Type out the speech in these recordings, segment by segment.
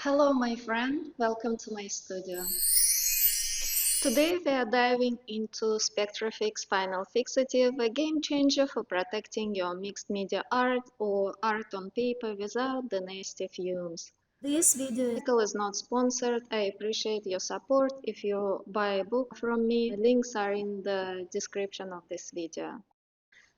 Hello my friend, welcome to my studio. Today we are diving into SpectraFix Final Fixative, a game changer for protecting your mixed media art or art on paper without the nasty fumes. This video Article is not sponsored. I appreciate your support. If you buy a book from me, the links are in the description of this video.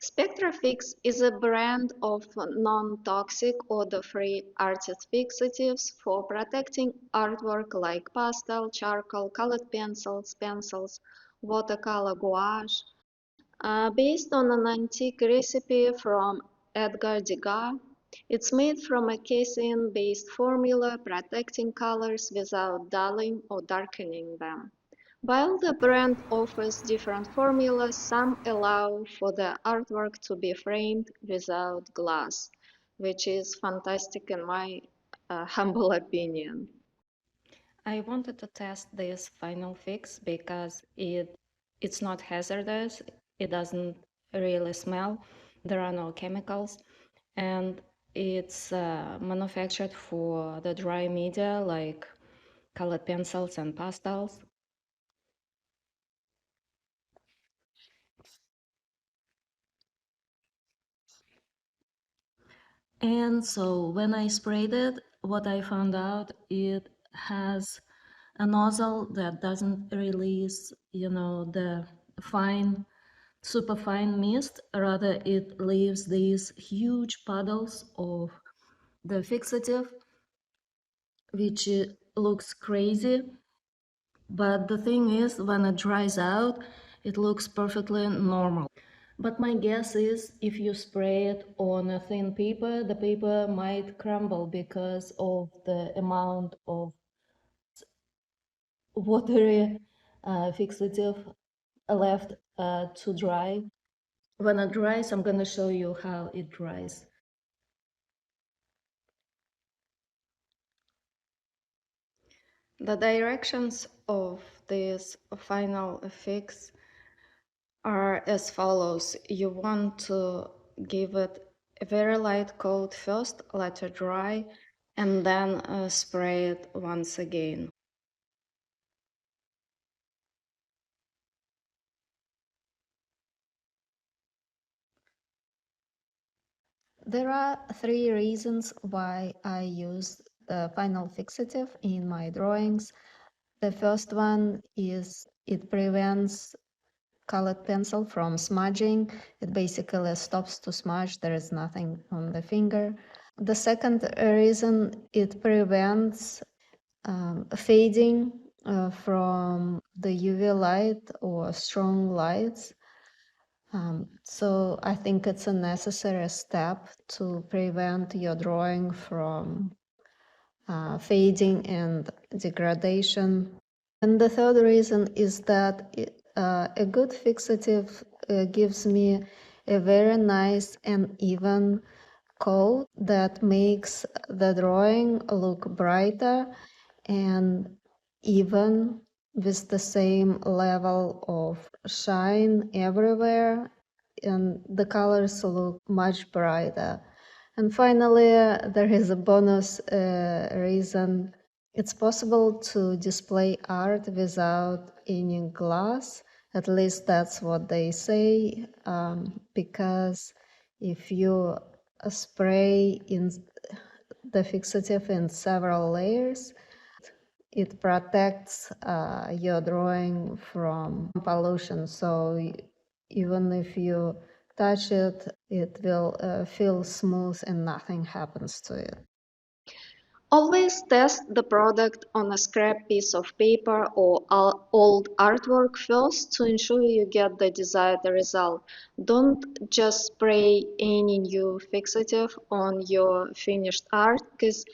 SpectraFix is a brand of non-toxic, odor-free artist fixatives for protecting artwork like pastel, charcoal, colored pencils, watercolor, gouache. Based on an antique recipe from Edgar Degas, it's made from a casein-based formula protecting colors without dulling or darkening them. While the brand offers different formulas, some allow for the artwork to be framed without glass, which is fantastic in my humble opinion. I wanted to test this final fix because it's not hazardous, it doesn't really smell, there are no chemicals, and it's manufactured for the dry media like colored pencils and pastels. And so when I sprayed it, what I found out, it has a nozzle that doesn't release, the fine, super fine mist. Rather, it leaves these huge puddles of the fixative, which looks crazy. But the thing is, when it dries out, it looks perfectly normal. But my guess is if you spray it on a thin paper, the paper might crumble because of the amount of watery fixative left to dry. When it dries, I'm gonna show you how it dries. The directions of this final fix are as follows. You want to give it a very light coat first, let it dry, and then spray it once again. There are three reasons why I use the final fixative in my drawings. The first one is it prevents colored pencil from smudging. It basically stops to smudge. There is nothing on the finger. The second reason, it prevents fading from the UV light or strong lights. So I think it's a necessary step to prevent your drawing from fading and degradation. And the third reason is that a good fixative gives me a very nice and even coat that makes the drawing look brighter and even with the same level of shine everywhere, and the colors look much brighter. And finally, there is a bonus reason. It's possible to display art without any glass. At least that's what they say, because if you spray in the fixative in several layers, it protects your drawing from pollution. So even if you touch it, it will feel smooth and nothing happens to it. Always test the product on a scrap piece of paper or old artwork first to ensure you get the desired result. Don't just spray any new fixative on your finished art because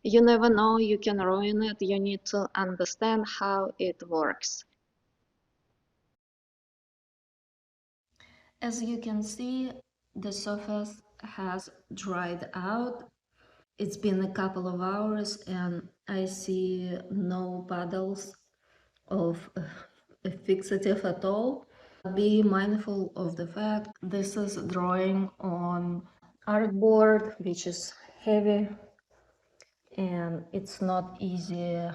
you never know, you can ruin it. You need to understand how it works. As you can see, the surface has dried out. It's been a couple of hours and I see no puddles of fixative at all. Be mindful of the fact this is drawing on artboard, which is heavy, and it's not easy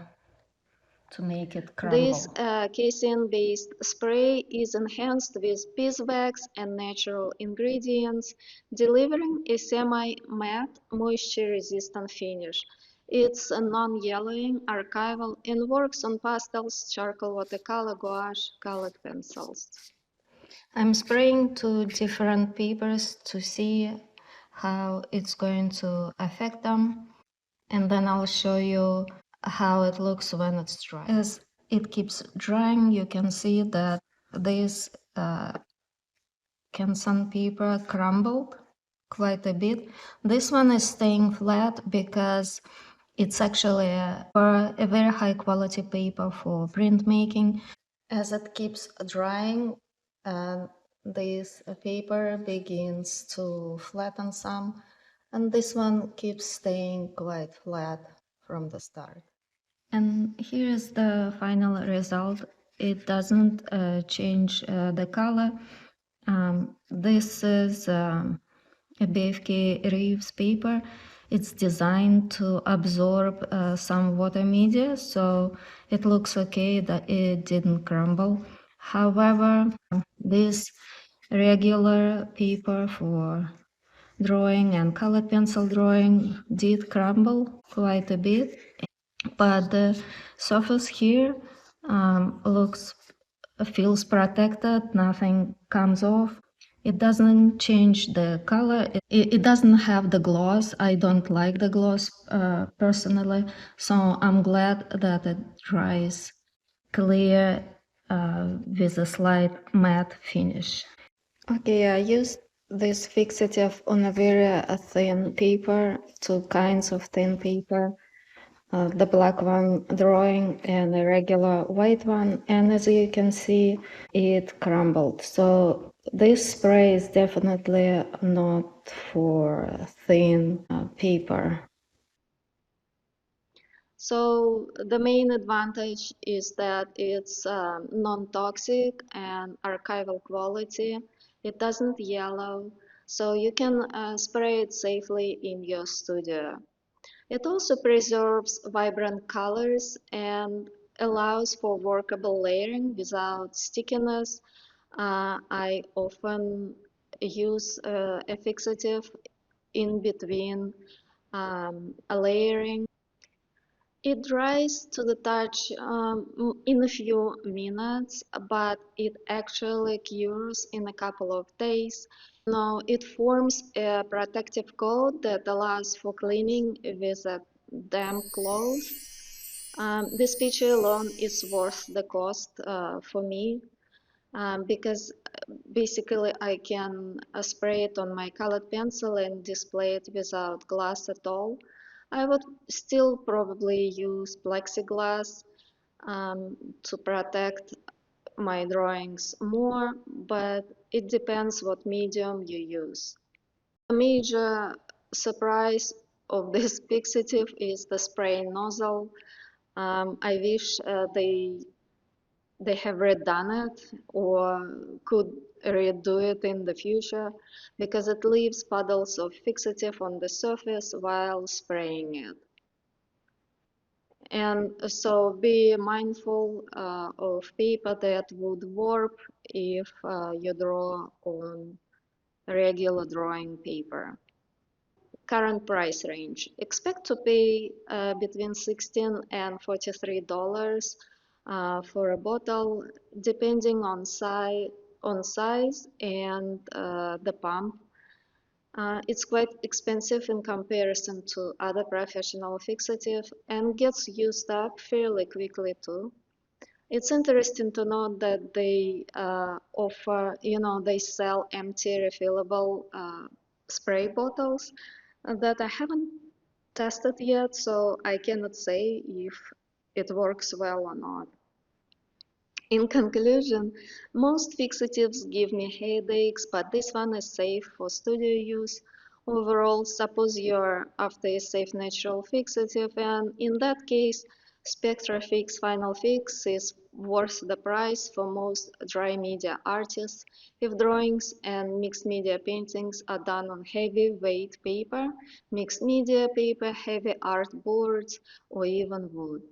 to make it This crumble. casein-based spray is enhanced with beeswax and natural ingredients, delivering a semi-matte, moisture-resistant finish. It's a non-yellowing, archival, and works on pastels, charcoal, watercolor, gouache, colored pencils. I'm spraying two different papers to see how it's going to affect them, and then I'll show you how it looks when it's dry. As it keeps drying, you can see that this Canson paper crumbled quite a bit. This one is staying flat because it's actually a very high quality paper for printmaking. As it keeps drying, this paper begins to flatten some, and this one keeps staying quite flat from the start. And here is the final result. It doesn't change the color. This is a BFK Reeves paper. It's designed to absorb some water media, so it looks okay that it didn't crumble. However, this regular paper for drawing and colored pencil drawing did crumble quite a bit, but the surface here feels protected, nothing comes off. It doesn't change the color. It doesn't have the gloss. I don't like the gloss personally, so I'm glad that it dries clear with a slight matte finish. Okay, I used this fixative on a very thin paper, two kinds of thin paper. The black one drawing and a regular white one, and as you can see it crumbled. So this spray is definitely not for thin paper. So the main advantage is that it's non-toxic and archival quality. It doesn't yellow, so you can spray it safely in your studio. It also preserves vibrant colors and allows for workable layering without stickiness. I often use a fixative in between a layering. It dries to the touch in a few minutes, but it actually cures in a couple of days. Now it forms a protective coat that allows for cleaning with a damp cloth. This feature alone is worth the cost for me because basically I can spray it on my colored pencil and display it without glass at all. I would still probably use plexiglass to protect my drawings more, but it depends what medium you use. A major surprise of this fixative is the spray nozzle. I wish they have redone it or could redo it in the future because it leaves puddles of fixative on the surface while spraying it. And so be mindful of paper that would warp if you draw on regular drawing paper. Current price range. Expect to pay between $16 and $43 for a bottle, depending on size and the pump. It's quite expensive in comparison to other professional fixative and gets used up fairly quickly too. It's interesting to note that they offer, they sell empty refillable spray bottles that I haven't tested yet, so I cannot say if it works well or not. In conclusion, most fixatives give me headaches, but this one is safe for studio use. Overall, suppose you're after a safe natural fixative, and in that case, SpectraFix Final Fix is worth the price for most dry media artists if drawings and mixed media paintings are done on heavy-weight paper, mixed media paper, heavy art boards, or even wood.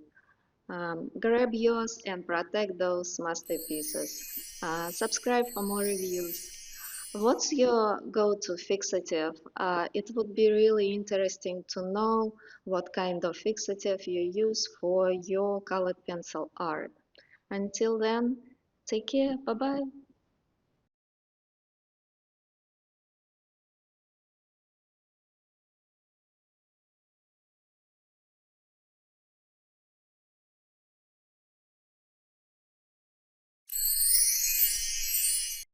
Grab yours and protect those masterpieces. Subscribe for more reviews. What's your go-to fixative? It would be really interesting to know what kind of fixative you use for your colored pencil art. Until then, take care. Bye-bye.